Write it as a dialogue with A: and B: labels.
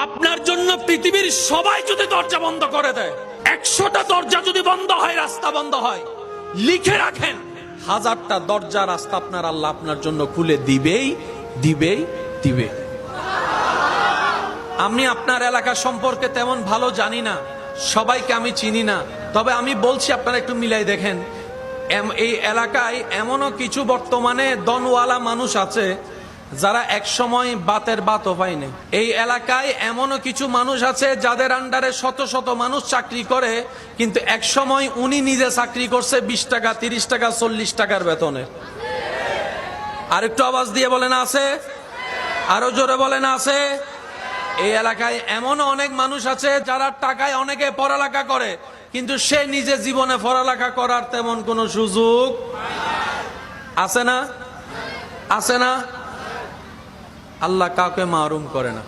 A: আপনার জন্য পৃথিবীর সবাই যদি দরজা বন্ধ করে দেয়, 100টা দরজা যদি বন্ধ হয়, রাস্তা বন্ধ হয়, লিখে রাখেন 1000টা দরজা রাস্তা আপনার আল্লাহ আপনার জন্য খুলে দিবেই দিবেই দিবে। আমি আপনার এলাকা সম্পর্কে তেমন ভালো জানি না, সবাইকে আমি চিনি না, তবে আমি বলছি আপনারা একটু মিলাই দেখেন। এই এলাকায় এমনও কিছু বর্তমানে দনওয়ালা মানুষ আছে যারা এক সময় বাতের বাতও পায়নি। এই এলাকায় এমনও কিছু মানুষ আছে যাদের আন্ডারে শত শত মানুষ চাকরি করে, কিন্তু এক সময় উনি নিজে চাকরি করছে 20 টাকা, 30 টাকা, 40 টাকার বেতনে। আর একটু আওয়াজ দিয়ে বলেন আছে, আরো জোরে বলেন আছে। এই এলাকায় এমনও অনেক মানুষ আছে যারা টাকায় অনেকে পড়ালেখা করে, কিন্তু সে নিজে জীবনে পড়ালেখা করার তেমন কোনো সুযোগ আছে না, আছে না। আল্লাহ কাউকে মাহরুম করে না।